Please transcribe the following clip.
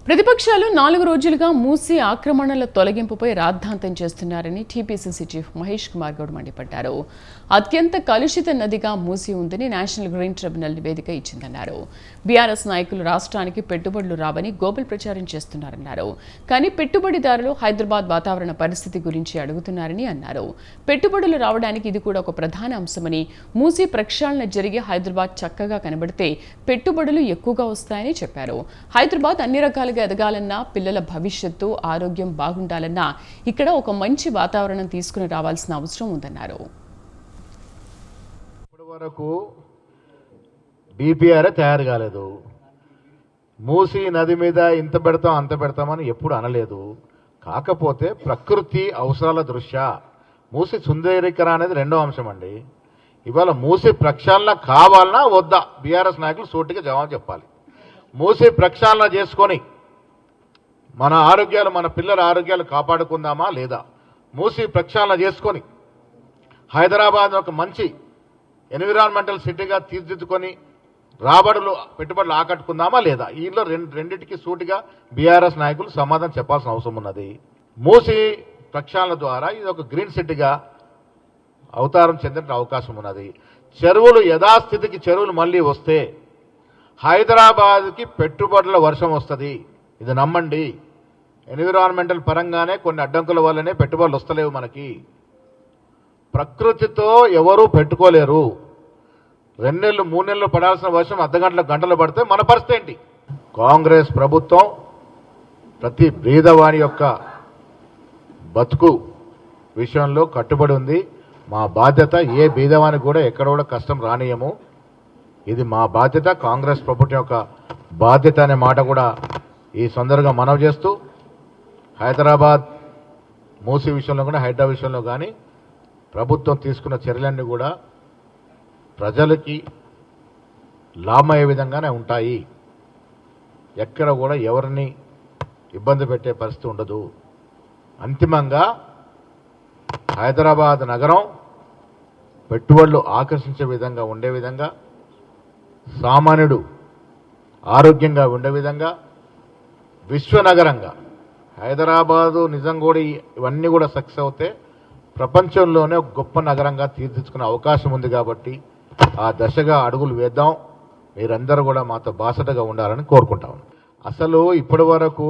ప్రతిపక్షాలు 4 రోజులుగా మూసీ ఆక్రమణల తొలగింపుపై రాద్ధాంతం చేస్తున్నారని టీపీసీసీ చీఫ్ మహేష్ కుమార్ గౌడ్ మండిపడ్డారు. అత్యంత కలుషిత నదిగా మూసీ ఉందని నేషనల్ గ్రీన్ ట్రిబ్యునల్ నివేదిక ఇచ్చిందన్నారు. బీఆర్ఎస్ నాయకులు రాష్ట్రానికి పెట్టుబడులు రావని గోబల్ ప్రచారం చేస్తున్నారన్నారు. కానీ పెట్టుబడిదారులు హైదరాబాద్ వాతావరణ పరిస్థితి గురించి అడుగుతున్నారని అన్నారు. పెట్టుబడులు రావడానికి ఇది కూడా ఒక ప్రధాన అంశమని, మూసీ ప్రక్షాళన జరిగి హైదరాబాద్ చక్కగా కనబడితే పెట్టుబడులు ఎక్కువగా వస్తాయని చెప్పారు. హైదరాబాద్ అన్ని రకాలుగా ఎదగాలన్నా, పిల్లల భవిష్యత్తు ఆరోగ్యం బాగుండాలన్నా ఇక్కడ ఒక మంచి వాతావరణం తీసుకుని రావాల్సిన అవసరం ఉందన్నారు. ఇప్పటివరకు డిపిఆర్ తయారు కాలేదు. మూసీ నది మీద ఇంత పెడతాం అంత పెడతామని ఎప్పుడు అనలేదు. కాకపోతే ప్రకృతి అవసరాల దృష్ట్యా మూసీ సుందరీకరణ అనేది రెండో అంశం అండి. ఇవాళ మూసీ ప్రక్షాళన కావాలన్నా వద్దా బీఆర్ఎస్ నాయకులు సూటిగా జవాబు చెప్పాలి. మూసీ ప్రక్షాళన చేసుకొని మన ఆరోగ్యాలు, మన పిల్లల ఆరోగ్యాలు కాపాడుకుందామా లేదా? మూసీ ప్రక్షాళన చేసుకొని హైదరాబాద్ ఒక మంచి ఎన్విరాన్మెంటల్ సిటీగా తీర్చిదిద్దుకొని పెట్టుబడులు ఆకట్టుకుందామా లేదా? ఈలో రెండింటికి సూటిగా బీఆర్ఎస్ నాయకులు సమాధానం చెప్పాల్సిన అవసరం ఉన్నది. మూసీ ప్రక్షాళన ద్వారా ఇది ఒక గ్రీన్ సిటీగా అవతారం చెందిన అవకాశం ఉన్నది. చెరువులు యథాస్థితికి చెరువులు మళ్ళీ వస్తే హైదరాబాద్కి పెట్టుబడుల వర్షం వస్తుంది. ఇది నమ్మండి. ఎన్విరాన్మెంటల్ పరంగానే కొన్ని అడ్డంకుల వల్లనే పెట్టుబడులు వస్తలేవు. మనకి ప్రకృతితో ఎవరూ పెట్టుకోలేరు. 2 నెలలు 3 నెలలు పడాల్సిన వర్షం గంటలు పడితే మన పరిస్థితి ఏంటి? కాంగ్రెస్ ప్రభుత్వం ప్రతి పేదవాని యొక్క బతుకు విషయంలో కట్టుబడి ఉంది. మా బాధ్యత ఏ పేదవానికి కూడా ఎక్కడ కూడా కష్టం రానియము. ఇది మా బాధ్యత, కాంగ్రెస్ ప్రభుత్వం యొక్క బాధ్యత అనే మాట కూడా ఈ సందర్భంగా మనవి చేస్తూ, హైదరాబాద్ మూసీ విషయంలో కానీ హైదరాబాద్ విషయంలో కానీ ప్రభుత్వం తీసుకున్న చర్యలన్నీ కూడా ప్రజలకి లాభమయ్యే విధంగానే ఉంటాయి. ఎక్కడ కూడా ఎవరిని ఇబ్బంది పెట్టే పరిస్థితి ఉండదు. అంతిమంగా హైదరాబాద్ నగరం పెట్టుబడులు ఆకర్షించే విధంగా ఉండే విధంగా, సామాన్యుడు ఆరోగ్యంగా ఉండే విధంగా, విశ్వనగరంగా హైదరాబాదు నిజం కూడా ఇవన్నీ కూడా సక్సెస్ అవుతే ప్రపంచంలోనే ఒక గొప్ప నగరంగా తీర్చిదిద్దుకునే అవకాశం ఉంది. కాబట్టి ఆ దశగా అడుగులు వేద్దాం. మీరందరూ కూడా మాతో బాసటగా ఉండాలని కోరుకుంటాం. అసలు ఇప్పటి వరకు